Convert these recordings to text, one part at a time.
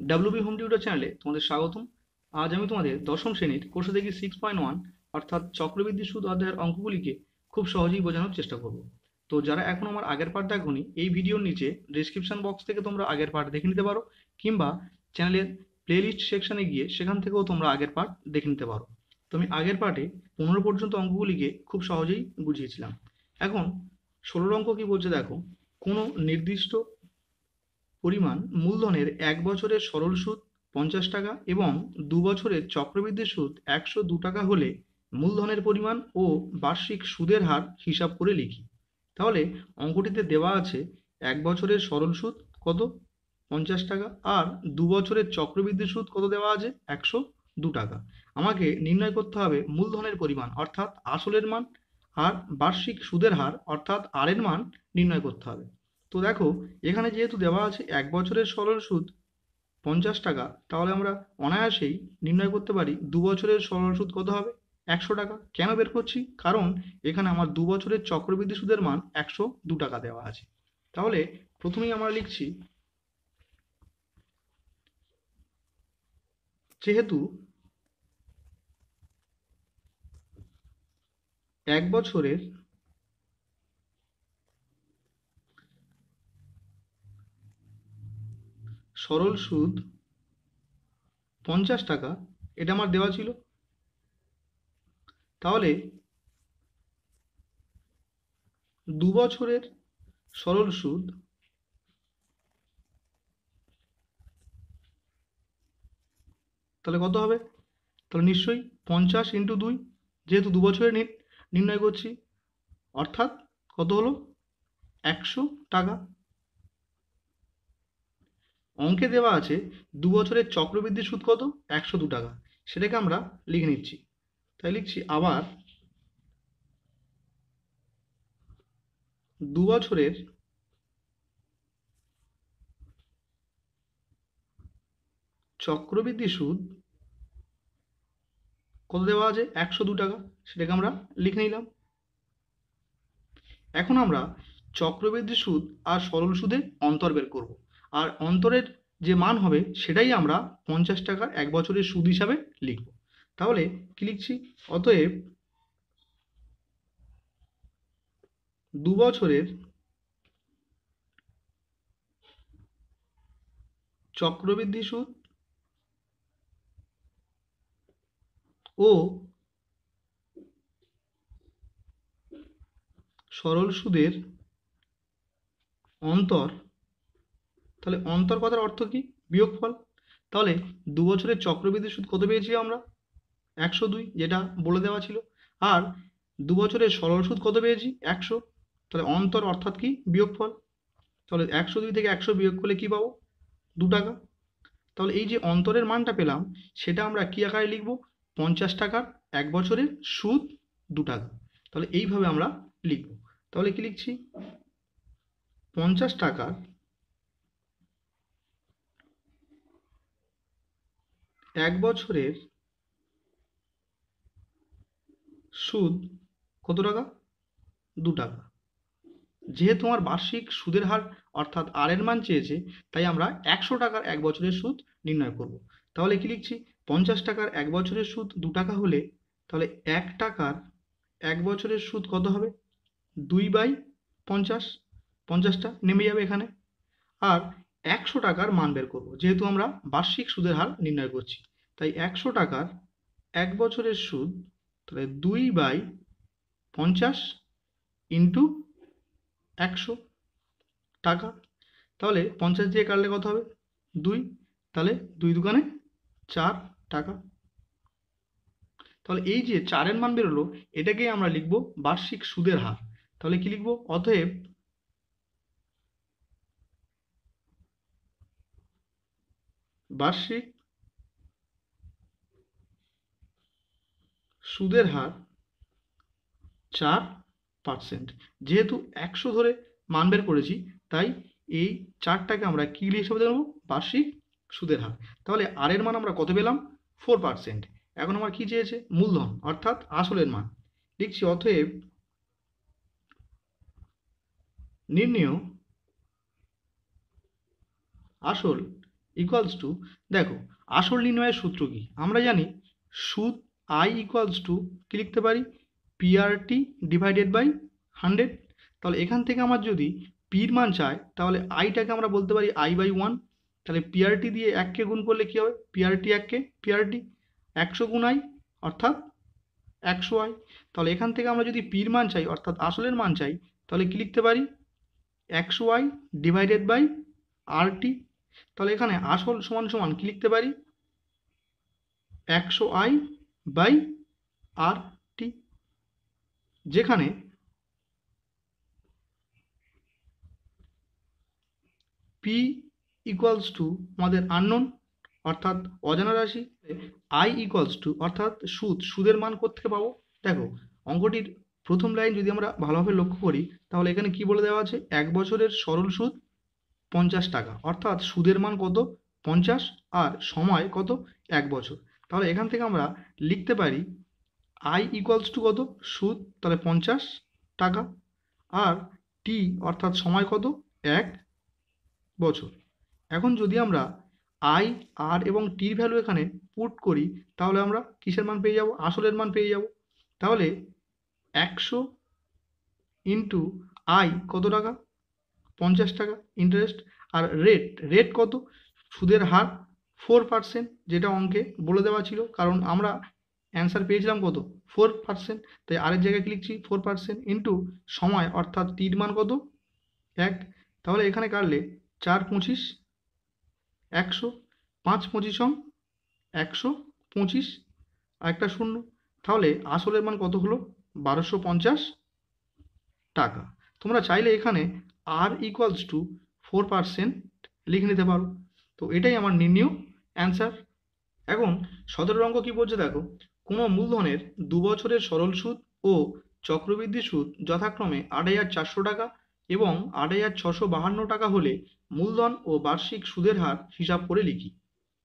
WB home tutor চ্যানেলে তোমাদের স্বাগতম। আজ আমি তোমাদের দশম শ্রেণীর কোর্স দেখি 6.1 অর্থাৎ চক্রবৃদ্ধি সুদ অধ্যায়ের অঙ্কগুলিকে খুব সহজেই বোঝানোর চেষ্টা করব। তো যারা এখন আমার আগের পার্ট দেখোনি, এই ভিডিওর নিচে ডিসক্রিপশন বক্স থেকে তোমরা আগের পার্ট দেখে নিতে পারো, কিংবা চ্যানেলের প্লেলিস্ট সেকশনে গিয়ে সেখান থেকেও তোমরা আগের পার্ট দেখে নিতে পারো। তো আমি আগের পার্টে 15 পর্যন্ত অঙ্কগুলিকে খুব সহজেই বুঝিয়েছিলাম। এখন 16 অঙ্ক কি বলছে দেখো। কোনো নির্দিষ্ট পরিমাণ মূলধনের 1 বছরের সরল সুদ 50 টাকা এবং 2 বছরের চক্রবৃদ্ধি সুদ 102 টাকা হলে মূলধনের পরিমাণ ও বার্ষিক সুদের হার হিসাব করে লিখি। তাহলে অঙ্কটিতে দেওয়া আছে 1 বছরের সরল সুদ কত, 50 টাকা, আর 2 বছরের চক্রবৃদ্ধি সুদ কত দেওয়া আছে, 102 টাকা। আমাকে নির্ণয় করতে হবে মূলধনের পরিমাণ অর্থাৎ আসলের মান, আর বার্ষিক সুদের হার অর্থাৎ আর এর মান নির্ণয় করতে হবে। তো দেখো, এখানে যেহেতু দেওয়া আছে 1 বছরের সরল সুদ 50 টাকা, তাহলে আমরা অনায়াসেই নির্ণয় করতে পারি 2 বছরের সরল সুদ কত হবে, 100 টাকা। কেন বের করছি? কারণ এখানে আমার 2 বছরের চক্রবৃদ্ধি সুদের মান 102 টাকা দেওয়া আছে। তাহলে প্রথমেই আমরা লিখছি, যেহেতু 1 বছরের সরল সুদ 50 টাকা, এটা আমার দেওয়া ছিল, তাহলে 2 বছরের সরল সুদ তাহলে কত হবে? তাহলে নিশ্চয়ই 50 ইন্টু 2, যেহেতু 2 বছরের নির্ণয় করছি, অর্থাৎ কত হলো, 100 টাকা। অঙ্কে দেওয়া আছে 2 বছরের চক্রবৃদ্ধি সুদ কত, 102 টাকা, সেটাকে আমরা লিখে নিচ্ছি। তাই লিখছি আবার 2 বছরের চক্রবৃদ্ধি সুদ কত দেওয়া আছে, 102 টাকা, সেটাকে আমরা লিখে নিলাম। এখন আমরা চক্রবৃদ্ধি সুদ আর সরল সুদে অন্তর বের করব, আর অন্তরের যে মান হবে সেটাই আমরা 50 টাকার 1 বছরের সুদ হিসাবে লিখব। তাহলে কি লিখছি, অতএব 2 বছরের চক্রবৃদ্ধি সুদ ও সরল সুদের অন্তর। তাহলে অন্তর কথার অর্থ কি, বিয়োগফল। তাহলে 2 বছরের চক্রবৃদ্ধি সুদ কত পেয়েছি আমরা, 102, যেটা বলে দেওয়া ছিল। আর 2 বছরের সরল সুদ কত পেয়েছি, 100। তাহলে অন্তর অর্থাৎ কি, বিয়োগফল। তাহলে 102 থেকে 100 বিয়োগ করলে কি পাবো, 2 টাকা। তাহলে এই যে অন্তরের মানটা পেলাম, সেটা আমরা কি আকারে লিখব, 50 টাকার 1 বছরের সুদ 2 টাকা। তাহলে এইভাবে আমরা লিখব। তাহলে কি লিখছি, 50 টাকার 1 বছরের সুদ কত টাকা, 2 টাকা। যেহেতু আমার বার্ষিক সুদের হার অর্থাৎ আর এর মান চেয়েছে, তাই আমরা 100 টাকার 1 বছরের সুদ নির্ণয় করব। তাহলে কি লিখছি, 50 টাকার 1 বছরের সুদ 2 টাকা হলে, তাহলে 1 টাকার 1 বছরের সুদ কত হবে, 2/50, 50টা নেমে যাবে এখানে। আর 100 টাকার মান বের করব, যেহেতু আমরা বার্ষিক সুদের হার নির্ণয় করছি, তাই 100 টাকার 1 বছরের সুদ, তাহলে 2/50 ইন্টু 100 টাকা। তাহলে 50 দিয়ে কাটলে কত হবে, 2। তাহলে 2 দুগুণে 4 টাকা। তাহলে এই যে 4 এর মান বেরোলো, এটাকেই আমরা লিখব বার্ষিক সুদের হার। তাহলে কি লিখব, অতএব বার্ষিক সুদের হার 4%। যেহেতু 100 ধরে মান বের করেছি, তাই এই 4টাকে আমরা কি হিসেবে দেবো, বার্ষিক সুদের হার। তাহলে আর এর মান আমরা কত পেলাম, 4%। এখন আমার কি চেয়েছে, মূলধন অর্থাৎ আসলের মান। লিখছি অতএব নির্ণেয় আসল ইকুয়ালস টু, দেখো আসল নির্ণয়ের সূত্র কি আমরা জানি, সুদ আই ইকুয়ালস টু কি লিখতে পারি, পিআরটি ডিভাইডেড বাই 100। তাহলে এখান থেকে আমার যদি পির মান চাই তাহলে আইটাকে আমরা বলতে পারি I/1। তাহলে পিআরটি দিয়ে 1কে গুণ করলে কি হবে, পিআরটি 1কে পিআরটি 100 গুণ আই অর্থাৎ 100 আই। তাহলে এখান থেকে আমরা যদি পির মান চাই অর্থাৎ আসলের মান চাই তাহলে কি লিখতে পারি, 100 আই ডিভাইডেড বাই আরটি। তাহলে এখানে আসল সমান সমান কি লিখতে পারি, 100 আই বাই আর টি, যেখানে পি ইকুয়ালস টু আমাদের আননোন অর্থাৎ অজানা রাশি, আই ইকুয়ালস টু অর্থাৎ সুদের মান কোত্থেকে পাবো। দেখো অঙ্কটির প্রথম লাইন যদি আমরা ভালোভাবে লক্ষ্য করি তাহলে এখানে কি বলে দেওয়া আছে, 1 বছরের সরল সুদ 50 টাকা, অর্থাৎ সুদের মান কত 50 আর সময় কত 1 বছর। তাহলে এখান থেকে আমরা লিখতে পারি আই ইকুয়ালস টু কত, সুদ তাহলে 50 টাকা আর টি অর্থাৎ সময় কত 1 বছর। এখন যদি আমরা আই আর এবং টির ভ্যালু এখানে পুট করি তাহলে আমরা কিসের মান পেয়ে যাব, আসলের মান পেয়ে যাব। তাহলে 100 ইন্টু আই কত টাকা 50 টাকা ইন্টারেস্ট, আর রেট কত, সুদের হার 4%, যেটা অঙ্কে বলে দেওয়া ছিল, কারণ আমরা অ্যান্সার পেয়েছিলাম কত 4%, তাই আরের জায়গায় কি লিখছি 4% ইন্টু সময় অর্থাৎ টির মান কত 1। তাহলে এখানে কাটলে 4 25 100, 5 25 125 আর একটা শূন্য, তাহলে আসলের মান কত হলো 1250 টাকা। তোমরা চাইলে এখানে আর ইকুয়ালস টু 4% লিখে নিতে পারো। তো এটাই আমার নির্ণয় অ্যান্সার। এখন 17 অঙ্ক কি বলছে দেখো, কোনো মূলধনের 2 বছরের সরল সুদ ও চক্রবৃদ্ধি সুদ যথাক্রমে 8,400 টাকা এবং 8,652 টাকা হলে মূলধন ও বার্ষিক সুদের হার হিসাব করে লিখি।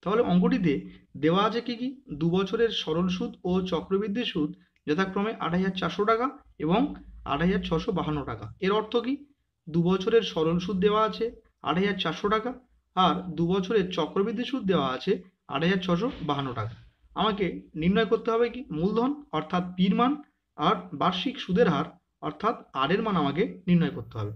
তাহলে অঙ্কটিতে দেওয়া আছে কি কি, 2 বছরের সরল সুদ ও চক্রবৃদ্ধি সুদ যথাক্রমে 8,400 টাকা এবং 8,652 টাকা। এর অর্থ কি, 2 বছরের সরল সুদ দেওয়া আছে 8,400 টাকা আর 2 বছরের চক্রবৃদ্ধি সুদ দেওয়া আছে 8,652 টাকা। আমাকে নির্ণয় করতে হবে কি, মূলধন অর্থাৎ পির মান আর বার্ষিক সুদের হার অর্থাৎ আর এর মান আমাকে নির্ণয় করতে হবে।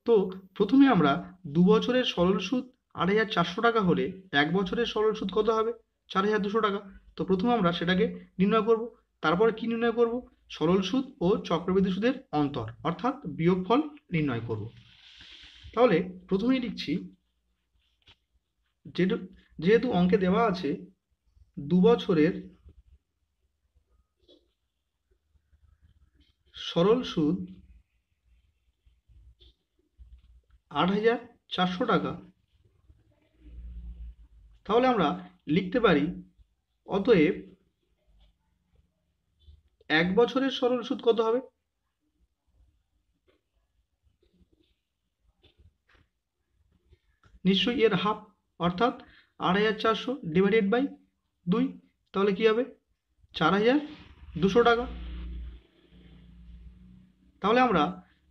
তো প্রথমে আমরা 2 বছরের সরল সুদ 8,400 টাকা হলে 1 বছরের সরল সুদ কত হবে 4,200 টাকা। তো প্রথমে আমরা সেটাকে নির্ণয় করব, তারপরে কি নির্ণয় করব, সরল সুদ ও চক্রবৃদ্ধি সুদের অন্তর অর্থাৎ বিয়োগফল নির্ণয় করব। তাহলে প্রথমেই লিখছি, যেহেতু অঙ্কে দেওয়া আছে 2 বছরের সরল সুদ 8,400 টাকা, তাহলে আমরা লিখতে পারি অতএব 1 বছরের সরল সুদ কত হবে, নিশ্চয়ই এর হাফ অর্থাৎ 8,400 ডিভাইডেড বাই 2, তাহলে কি হবে 4,200 টাকা। তাহলে আমরা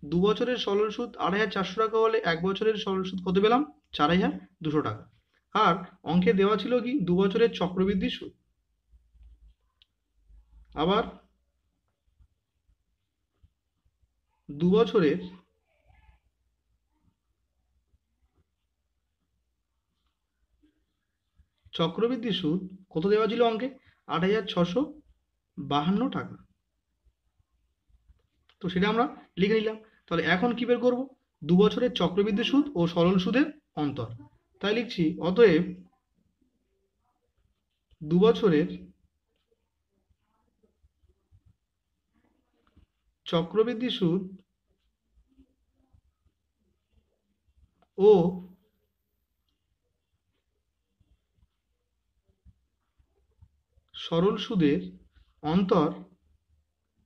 2 বছরের সরল সুদ 8,400 টাকা হলে 1 বছরের সরল সুদ কত পেলাম 4,200 টাকা। আর অঙ্কে দেওয়া ছিল কি 2 বছরের চক্রবৃদ্ধি সুদ, আবার 2 বছরের চক্রবৃদ্ধি সুদ কত দেওয়া ছিল অঙ্কে 8,652 টাকা। তো সেটা আমরা লিখে নিলাম। তাহলে এখন কি বের করব, 2 বছরের চক্রবৃদ্ধি সুদ ও সরল সুদের অন্তর। তাই লিখছি অতএব 2 বছরের চক্রবৃদ্ধি সুদ ও সরল সুদের অন্তর,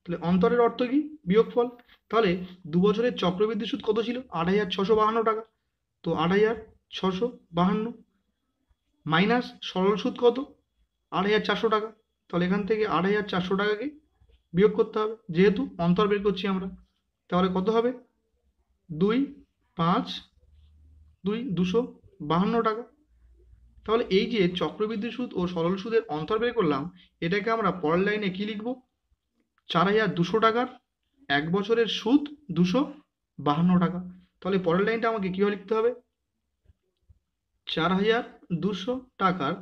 তাহলে অন্তরের অর্থ কি বিয়োগফল। তাহলে 2 বছরের চক্রবৃদ্ধি সুদ কত ছিল 8,652 টাকা, তো 8,652 মাইনাস সরল সুদ কত 8,400 টাকা, তাহলে এখান থেকে 8,400 টাকাকে বিয়োগ করতে হবে যেহেতু অন্তর বের করছি আমরা। তাহলে কত হবে 2 5 2 252 টাকা। তাহলে এই যে চক্রবৃদ্ধি সুদ ও সরল সুদের অন্তর বের করলাম, এটাকে আমরা পরের লাইনে কি লিখব? 4,200 টাকার 1 বছরের সুদ 252 টাকা। তাহলে পরের লাইনটা আমাকে কিভাবে লিখতে হবে? 4,200 টাকার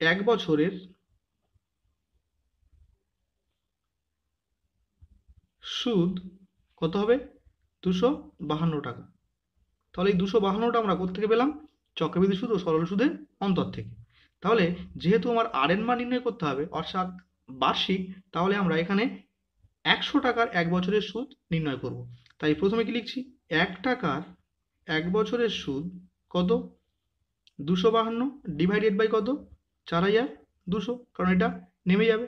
1 বছরের সুদ কত হবে? 252 টাকা। তাহলে এই 252টা আমরা কোত্থেকে পেলাম? চক্রবৃদ্ধি সুদ ও সরল সুদের অন্তর থেকে। তাহলে যেহেতু আমার আর-এর মান নির্ণয় করতে হবে অর্থাৎ বার্ষিক, তাহলে আমরা এখানে 100 টাকার 1 বছরের সুদ নির্ণয় করব। তাই প্রথমে কি লিখছি? 1 টাকার 1 বছরের সুদ কত? 252 ডিভাইডেড বাই কত? 4,200, কারণ এটা নেমে যাবে।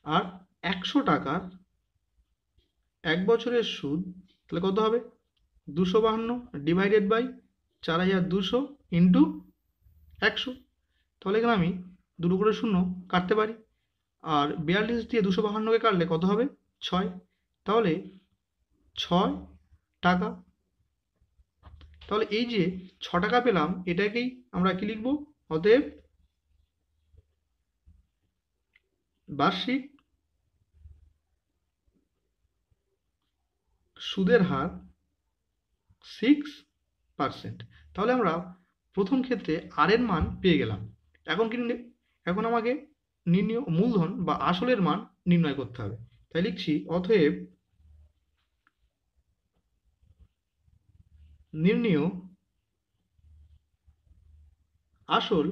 আর 100 টাকার 1 বছরের সুদ তাহলে কত হবে? 252 ডিভাইডেড বাই 4,200 ইন্টু 100। তাহলে এখানে আমি দুটো করে শূন্য কাটতে পারি, আর 42 দিয়ে 252কে কাটলে কত হবে? 6। তাহলে 6 টাকা। তাহলে এই যে 6 টাকা পেলাম, এটাকেই আমরা কি লিখব? অতএব বার্ষিক সুদের হার 6%। তাহলে আমরা প্রথম ক্ষেত্রে আর-এর মান পেয়ে গেলাম। এখন আমাকে নির্ণয় মূলধন বা আসলের মান নির্ণয় করতে হবে। তাই লিখছি অতএব নির্ণয় আসল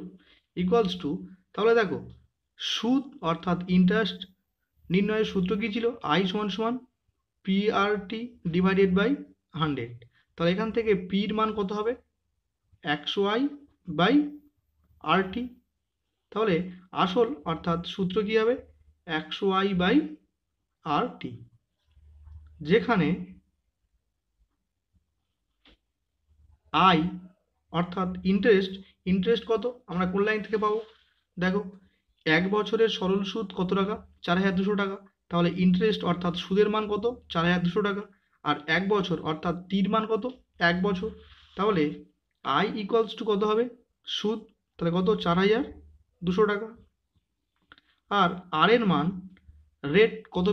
ইকুয়ালস টু, তাহলে দেখো সুদ অর্থাৎ ইন্টারেস্ট নির্ণয়ের সূত্র কি ছিল? আই সমান সমান PRT ডিভাইডেড বাই 100। তাহলে এখান থেকে পির মান কত হবে? 100I by RT। তাহলে আসল অর্থাৎ সূত্র কি হবে? 100I বাই RT, যেখানে আই অর্থাৎ ইন্টারেস্ট কত আমরা কোন লাইন থেকে পাবো? দেখো 1 বছরের সরল সুদ কত টাকা? 4,200 টাকা। তাহলে ইন্টারেস্ট অর্থাৎ সুদের মান কত? 4,200 টাকা। আর 1 বছর অর্থাৎ টির মান কত? 1 বছর। তাহলে আই ইকুয়ালস টু কত হবে? সুদ তাহলে কত? 4,200 টাকা। আর আর এর মান রেট কত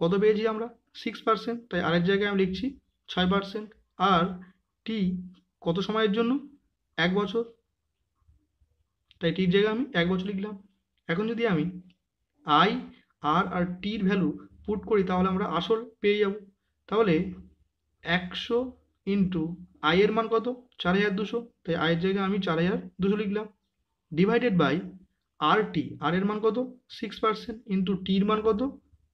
কত পেয়েছি আমরা? 6%। তাই আর এর জায়গায় আমি লিখছি 6%। আর টি কত সময়ের জন্য? 1 বছর। তাই টির জায়গায় আমি 1 বছর লিখলাম। এখন যদি আমি আই আর টির ভ্যালু পুট করি তাহলে আমরা আসল পেয়ে যাব। তাহলে 100 ইন্টু আই এর মান কত? 4,200। তাই আয়ের জায়গায় আমি 4,200 লিখলাম, ডিভাইডেড বাই আর এর মান কত? 6% ইন্টু টির মান কত?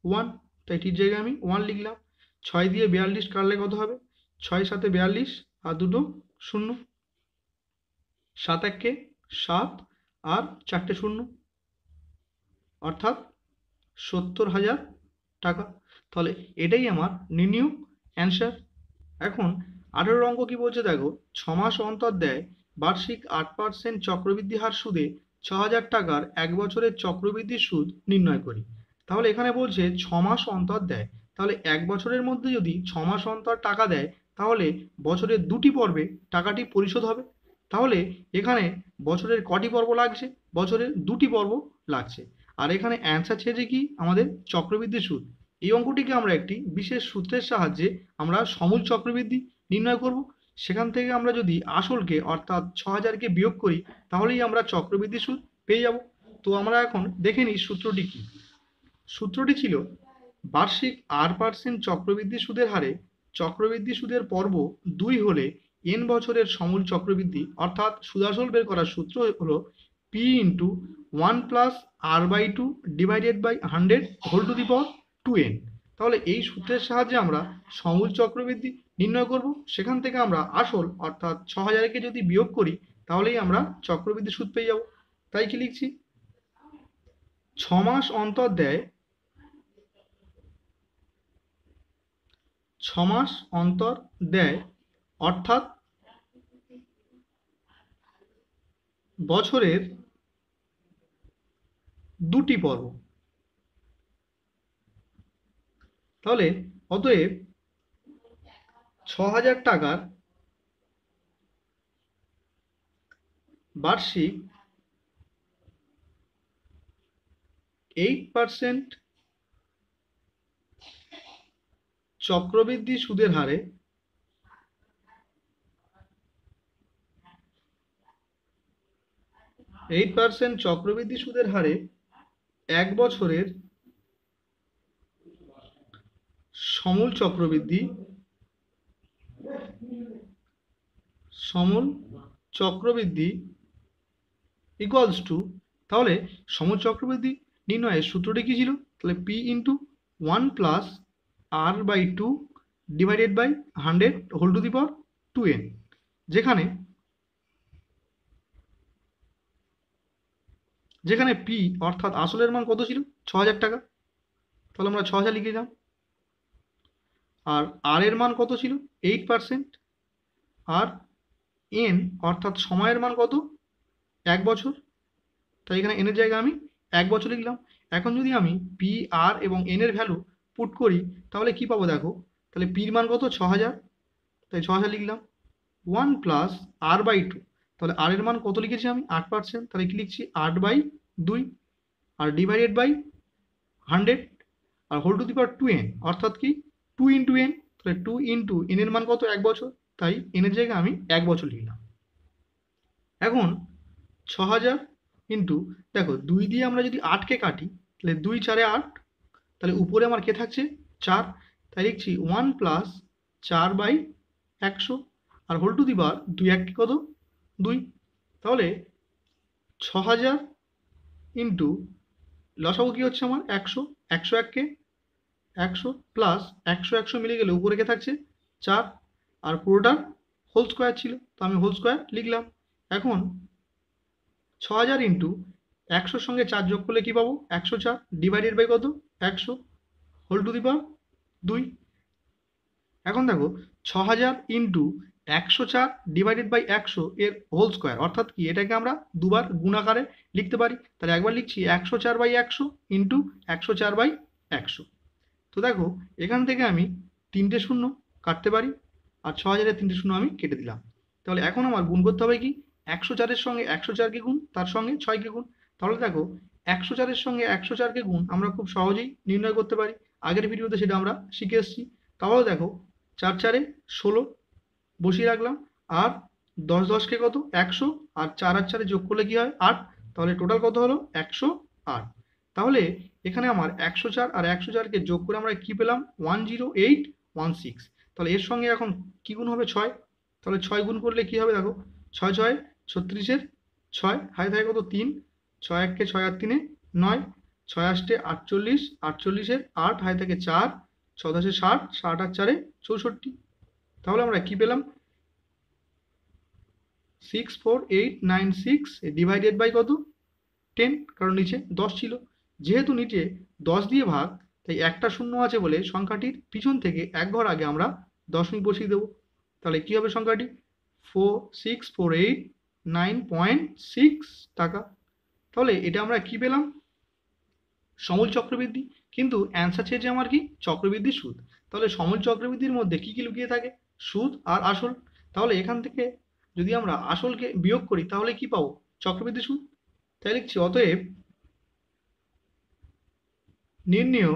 1। তাই টির জায়গায় আমি 1 লিখলাম। 6 দিয়ে 42 কাটলে কত হবে? 6 7 42 আর দুটো শূন্য, 7 1 7 আর 4টে শূন্য, অর্থাৎ 70,000 টাকা। তাহলে এটাই আমার নির্ণয় অ্যান্সার। এখন 18 অঙ্ক কি বলছে দেখো, 6 মাস অন্তর দেয় বার্ষিক 8% চক্রবৃদ্ধি হার সুদে 6,000 টাকার 1 বছরের চক্রবৃদ্ধি সুদ নির্ণয় করি। তাহলে এখানে বলছে 6 মাস অন্তর দেয়, তাহলে 1 বছরের মধ্যে যদি 6 মাস অন্তর টাকা দেয় তাহলে বছরের 2টি পর্বে টাকাটি পরিশোধ হবে। তাহলে এখানে বছরের কটি পর্ব লাগছে? বছরের 2টি পর্ব লাগছে। আর এখানে অ্যান্সার চেয়েছে কি? আমাদের চক্রবৃদ্ধি সুদ। এই অঙ্কটিকে আমরা একটি বিশেষ সূত্রের সাহায্যে আমরা সমূল চক্রবৃদ্ধি নির্ণয় করব। সেখান থেকে আমরা যদি আসলকে অর্থাৎ 6,000কে বিয়োগ করি তাহলেই আমরা চক্রবৃদ্ধি সুদ পেয়ে যাব। তো আমরা এখন দেখে নিই সূত্রটি কি। সূত্রটি ছিল বার্ষিক R% চক্রবৃদ্ধি সুদের হারে চক্রবৃদ্ধি সুদের পর্ব 2 হলে n বছরের সমূল চক্রবৃদ্ধি অর্থাৎ সুদাসল বের করার সূত্র হলো P into 1 plus R/2 divided by 100 whole to the power 2n। তাহলে এই সূত্রের সাহায্যে আমরা সমূল চক্রবৃদ্ধি নির্ণয় করব। সেখান থেকে আমরা আসল অর্থাৎ 6,000কে যদি বিয়োগ করি তাহলেই আমরা চক্রবৃদ্ধি সুদ পেয়ে যাব। তাই কি লিখছি? 6 মাস অন্তর দেয় 6 মাস অন্তর দেয় অর্থাৎ বছরের 2টি পর্ব। তাহলে অতএব 6,000 টাকার বার্ষিক 8% চক্রবৃদ্ধি সুদের হারে 8% চক্রবৃদ্ধি সুদের হারে 1 বছরের সমূল চক্রবৃদ্ধি ইকুয়ালস টু, তাহলে সমূল চক্রবৃদ্ধি নির্ণয়ের সূত্রটি কি ছিল? তাহলে P into 1 plus R/2 divided by 100 whole to the power 2n, যেখানে P অর্থাৎ আসলের মান কত ছিল? 6000 টাকা, তাহলে আমরা 6000 লিখে দিলাম। আর আর এর মান কত ছিল? 8%। আর n অর্থাৎ সময়ের মান কত? 1 বছর, তাই এখানে n এর জায়গায় আমি 1 বছর লিখলাম। এখন যদি আমি পি, আর এবং n এর ভ্যালু পুট করি তাহলে কি পাবো দেখো, তাহলে পির মান কত? 6000, তাই 6000 লিখলাম। 1 প্লাস R/2, তাহলে আর এর মান কত লিখেছি আমি? 8%, তাহলে কি লিখছি? 8/2 আর ডিভাইডেড বাই 100 আর whole to the power 2n, অর্থাৎ কি 2 ইন্টু n, তাহলে 2 ইন্টু n এর মান কত? 1 বছর, তাই n এর জায়গায় আমি 1 বছর লিখলাম। এখন 6000 ইন্টু, দেখো 2 দিয়ে আমরা যদি 8কে কাটি তাহলে 2 4 8, তাহলে উপরে আমার কে থাকছে? 4, তাই লিখছি 1 প্লাস 4/100 আর হোল টু দি পাওয়ার 2 1 কত? 2, তাহলে 6000 ইন্টু লসাগু কি হচ্ছে আমার? 100, 100 1 কে 100 প্লাস 100 100 মিলে গেলে উপরে কে থাকছে? 4, আর পুরোটা হোল স্কোয়ার ছিল, তো আমি হোল স্কোয়ার লিখলাম। এখন 6000 ইন্টু 100 সঙ্গে 4 যোগ করলে কি পাবো? 104 ডিভাইডেড বাই কত? 100 হোল টু দি পাওয়ার 2। এখন দেখো 6000 ইন্টু 104 ডিভাইডেড বাই 100 এর হোল স্কোয়ার, অর্থাৎ কি এটাকে আমরা দুবার গুণাকারে লিখতে পারি, তাহলে একবার লিখছি 104/100 ইন্টু 104/100। তো দেখো এখান থেকে আমি 3টে শূন্য কাটতে পারি, আর 6000-এর 3টে শূন্য আমি কেটে দিলাম। তাহলে এখন আমার গুণ করতে হবে কি? 104-এর সঙ্গে 104কে গুণ, তার সঙ্গে 6কে গুণ। তাহলে দেখো 104-এর সঙ্গে 104কে গুণ আমরা খুব সহজেই নির্ণয় করতে পারি, আগের ভিডিওতে সেটা আমরা শিখে এসেছি। তাহলে দেখো 4 4 16 বসিয়ে রাখলাম, আর 10 10কে কত? 100, আর 4 আর 4 যোগ করলে কি হয়? 8, তাহলে টোটাল কত হলো? 108। তাহলে এখানে আমার 104 আর 104কে যোগ করে আমরা কি পেলাম? 10816। তাহলে এর সঙ্গে এখন কি গুণ হবে? 6, তাহলে 6 গুণ করলে কি হবে? দেখো 6 6 36-এর 6, হাই থাকে কত? 3, 6 1 কে 6 আর 3 9, 6 8 48, 48-এর 8, হাই থাকে 4, 6 10 60, 60 আর 4 64। তাহলে আমরা কি পেলাম? 64896 ডিভাইডেড বাই কত? 10, কারণ নিচে 10 ছিল। যেহেতু নিচে 10 দিয়ে ভাগ, তাই একটা শূন্য আছে বলে সংখ্যাটির পিছন থেকে এক ঘর আগে আমরা দশমিক বসিয়ে দেবো। তাহলে কি হবে সংখ্যাটি? 46489.6 টাকা। তাহলে এটা আমরা কি পেলাম? সমূল চক্রবৃদ্ধি, কিন্তু অ্যান্সার চেয়েছে আমার কি? চক্রবৃদ্ধি সুদ। তাহলে সমূল চক্রবৃদ্ধির মধ্যে কি কি লুকিয়ে থাকে? সুদ আর আসল। তাহলে এখান থেকে যদি আমরা আসলকে বিয়োগ করি তাহলে কি পাবো? চক্রবৃদ্ধি সুদ। তাই লিখছি অতএব নির্ণেয়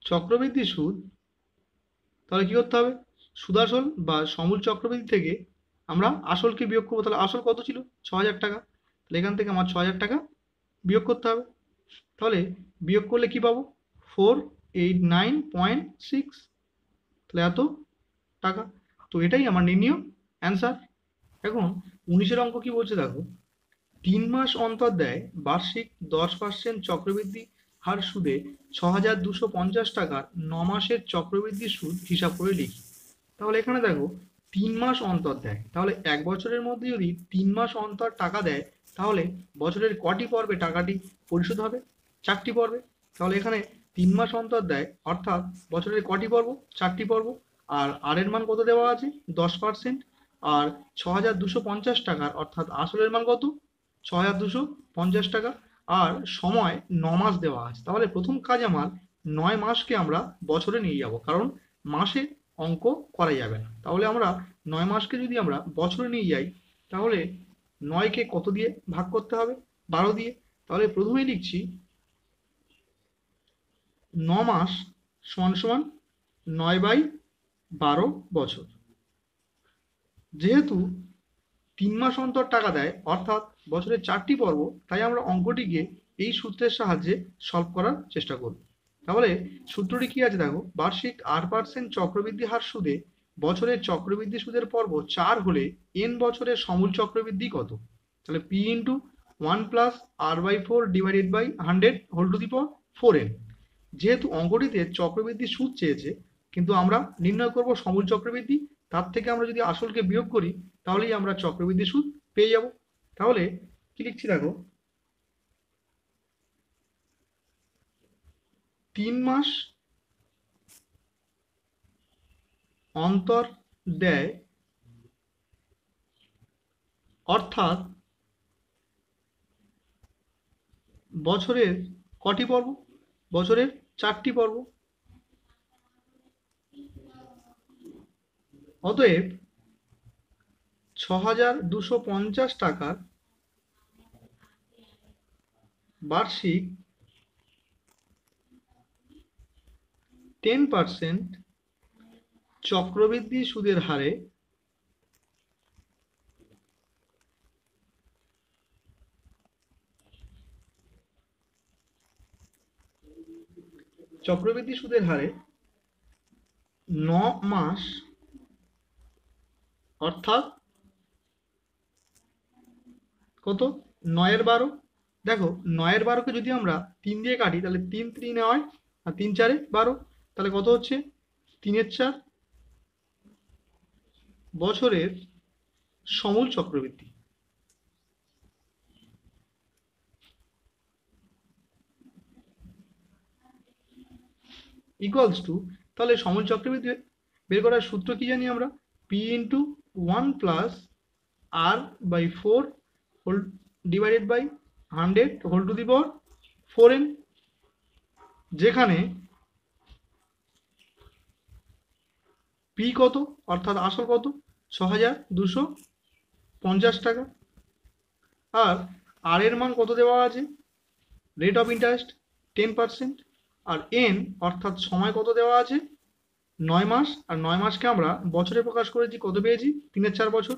চক্রবৃদ্ধি সুদ। তাহলে কি করতে হবে? সুদাসল বা সমূল চক্রবৃদ্ধি থেকে আমরা আসলকে বিয়োগ করবো। তাহলে আসল কত ছিল? 6000 টাকা, তাহলে এখান থেকে আমার 6000 টাকা বিয়োগ করতে হবে। তাহলে বিয়োগ করলে কি পাবো? 489.6, তাহলে এত টাকা। তো এটাই আমার নির্ণেয় অ্যান্সার। এখন 19-এর অঙ্ক কি বলছে দেখো, 3 মাস অন্তর দেয় বার্ষিক 10% চক্রবৃদ্ধি হার সুদে 6250 টাকার 9 মাসের চক্রবৃদ্ধি সুদ হিসাব করে লিখি। তাহলে এখানে দেখো 3 মাস অন্তর দেয়, তাহলে 1 বছরের মধ্যে যদি 3 মাস অন্তর টাকা দেয় তাহলে বছরের কটি পর্বে টাকাটি পরিশোধ হবে? 4টি পর্বে। তাহলে এখানে 3 মাস অন্তর দেয়, অর্থাৎ বছরের কটি পর্ব? 4টি পর্ব। আর এর মান কত দেওয়া আছে? 10%। আর 6250 টাকার অর্থাৎ আসলের মান কত? 6250 টাকা। আর সময় 9 মাস দেওয়া আছে। তাহলে প্রথম কাজ আমার 9 মাসকে আমরা বছরে নিয়ে যাব, কারণ মাসে অঙ্ক করা যাবে না। তাহলে আমরা 9 মাসকে যদি আমরা বছরে নিয়ে যাই, তাহলে 9কে কত দিয়ে ভাগ করতে হবে? 12 দিয়ে। তাহলে প্রথমেই লিখছি 9 মাস সমান সমান 9/12 বছর। যেহেতু 3 মাস অন্তর টাকা দেয়, অর্থাৎ বছরে 4টি পর্ব, তাই আমরা অঙ্কটিকে এই সূত্রের সাহায্যে সলভ করার চেষ্টা করব। তাহলে সূত্রটি কি আছে দেখো, বার্ষিক 8% চক্রবৃদ্ধি হার সুদে বছরের চক্রবৃদ্ধি সুদের পর্ব 4 হলে n বছরের সমূল চক্রবৃদ্ধি কত? তাহলে p into 1 plus r/4 divided by 100 whole to the power 4n। যেহেতু অঙ্কটিতে চক্রবৃদ্ধি সুদ চেয়েছে, কিন্তু আমরা নির্ণয় করব সমূল চক্রবৃদ্ধি, তার থেকে আমরা যদি আসলকে বিয়োগ করি তাহলেই আমরা চক্রবৃদ্ধি সুদ পেয়ে যাব। তাহলে কি লিখছি দেখো, 3 মাস অন্তর দেয়, অর্থাৎ বছরের কটি পর্ব? বছরের 4টি পর্ব। অতএব 6,250 টাকার বার্ষিক 10% চক্রবৃদ্ধি সুদের হারে চক্রবৃদ্ধি সুদের হারে 9 মাস, অর্থাৎ কত? 9/12। দেখো 9/12কে যদি আমরা 3 দিয়ে কাটি তাহলে 3 3 হয়, আর 3 4 12, তাহলে কত হচ্ছে? 3/4 বছরের সমূল চক্রবৃদ্ধি। ইকুয়ালস টু, তাহলে সমূল চক্রবৃদ্ধি বের করার সূত্র কি জানি আমরা? p into 1 plus r/4 whole divided by 100 whole to the power 4n, যেখানে p কত, অর্থাৎ আসল কত? 6,250 টাকা। আর r এর মান কত দেওয়া আছে? Rate of interest 10%। আর n অর্থাৎ সময় কত দেওয়া আছে? 9 মাস। আর 9 মাসকে আমরা বছরে প্রকাশ করেছি, কত পেয়েছি? 3/4 বছর।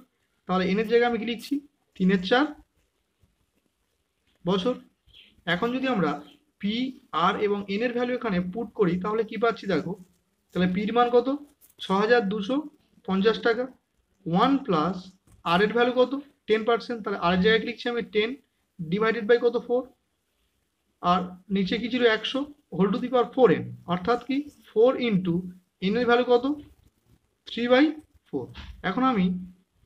তাহলে n এর জায়গায় আমি কি লিখছি? 3/4 বছর। এখন যদি আমরা p, r এবং n এর ভ্যালু এখানে পুট করি তাহলে কি পাচ্ছি দেখো, তাহলে p এর মান কত? 6,250 টাকা। 1 প্লাস r এর ভ্যালু কত? 10%। তাহলে r এর জায়গায় লিখছি আমি 10 ডিভাইডেড বাই কত? 4। আর নিচে কি ছিল? 100 whole to the power 4n, অর্থাৎ কি 4 ইন্টু n এর ভ্যালু কত? 3/4। এখন আমি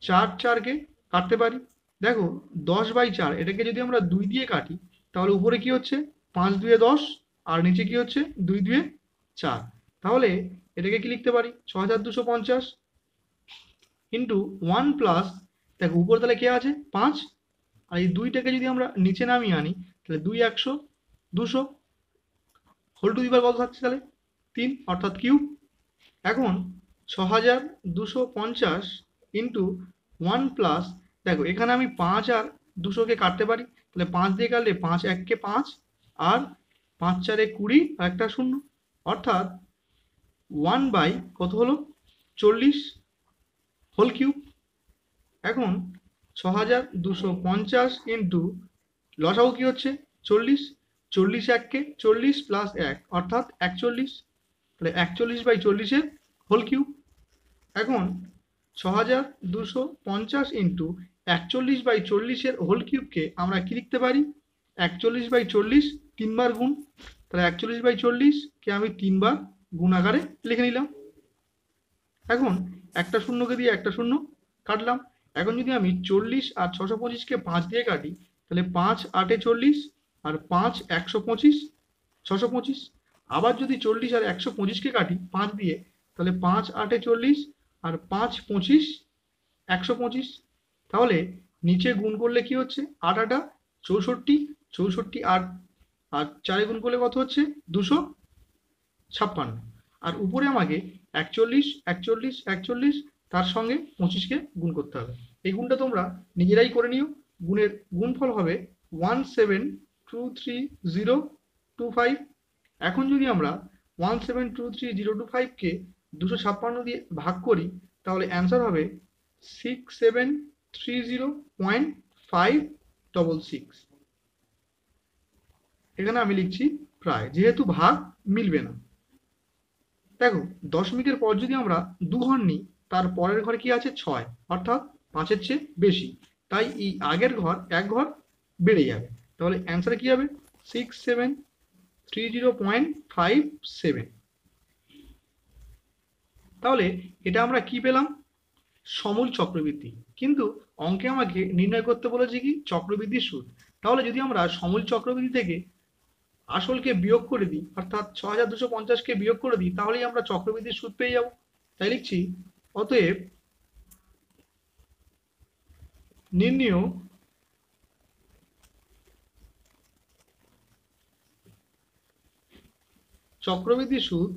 4 4কে কাটতে পারি। দেখো 10/4, এটাকে যদি আমরা 2 দিয়ে কাটি তাহলে উপরে কি হচ্ছে? 5 2 10, আর নিচে কি হচ্ছে? 2 2 4। তাহলে এটাকে কি লিখতে পারি? 6,250 ইন্টু 1 প্লাস, দেখো উপরে তাহলে কে আছে? 5, আর এই 2টাকে যদি আমরা নিচে নামিয়ে আনি তাহলে 2 100 200 হোল টু দি পাওয়ার কত থাকছে? তাহলে 3, অর্থাৎ কিউব। এখন 6,250 ইন্টু 1 প্লাস, দেখো এখানে আমি 5 আর 200কে কাটতে পারি, তাহলে 5 দিয়ে কাটলে 5 1 5, আর 5 4 20, আর একটা 0, অর্থাৎ 1 বাই কত হলো? 40 হোল কিউব। এখন 6,250 ইন্টু লসাগু কি হচ্ছে? 40। 40 1 40 প্লাস 1, অর্থাৎ 41। তাহলে 41/40 হোল কিউব। এখন 6,250 ইন্টু 41/40 হোল কিউবকে আমরা কি লিখতে পারি? 41/40 3বার গুণ। তাহলে 41/40কে আমি 3বার গুণ আকারে লিখে নিলাম। এখন একটা শূন্যকে দিয়ে একটা শূন্য কাটলাম। এখন যদি আমি 40 আর 625কে 5 দিয়ে কাটি তাহলে 5 8 40, আর 5 125 625। আবার যদি 40 আর 125কে কাটি 5 দিয়ে তাহলে 5 8 40, আর 5 25 125। তাহলে নিচে গুণ করলে কি হচ্ছে? 8 8 64, 64 8 আর 4 গুণ করলে কত হচ্ছে? 256। আর উপরে আমাকে 41 41 41 তার সঙ্গে 25কে গুণ করতে হবে। এই গুণটা তোমরা নিজেরাই করে নিও। গুণের গুণফল হবে 17230025। এখন যদি আমরা 17230025কে 256 দিয়ে ভাগ করি তাহলে অ্যান্সার হবে 6730.566। এখানে আমি লিখছি প্রায়, যেহেতু ভাগ মিলবে না। দেখো, দশমিকের পর যদি আমরা 2 ঘর নিই, তার পরের ঘরে কি আছে 6, অর্থাৎ 5-এর চেয়ে বেশি, তাই এই আগের ঘর 1 ঘর বেড়ে যাবে। তাহলে অ্যান্সার কি হবে 6730.57। তাহলে এটা আমরা কি পেলাম? সমূল চক্রবৃদ্ধি। কিন্তু অঙ্কে আমাকে নির্ণয় করতে বলেছে কি চক্রবৃদ্ধির সুদ। তাহলে যদি আমরা সমূল চক্রবৃদ্ধি থেকে আসলকে বিয়োগ করে দিই, অর্থাৎ 6250কে বিয়োগ করে দিই, তাহলেই আমরা চক্রবৃদ্ধির সুদ পেয়ে যাব। তাই লিখছি অতএব নির্ণেয় চক্রবৃদ্ধি সুদ।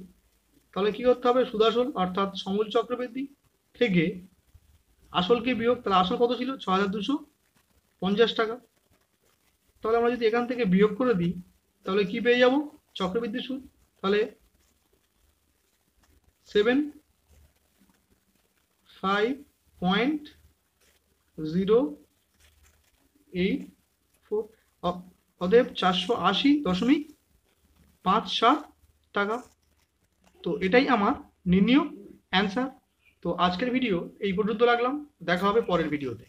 তাহলে কি করতে হবে? সুদ আসল অর্থাৎ সমূল চক্রবৃদ্ধি থেকে আসলকে বিয়োগ, তাহলে আসল কত ছিল? 6250 টাকা। তাহলে আমরা যদি এখান থেকে বিয়োগ করে দিই তাহলে কি পেয়ে যাব? চক্রবৃদ্ধি সুদ। তাহলে 75.084, অতএব 480.57 টাকা। তো এটাই আমার নির্ণীয় অ্যান্সার। তো আজকের ভিডিও এই পর্যন্ত রাখলাম, দেখা হবে পরের ভিডিওতে।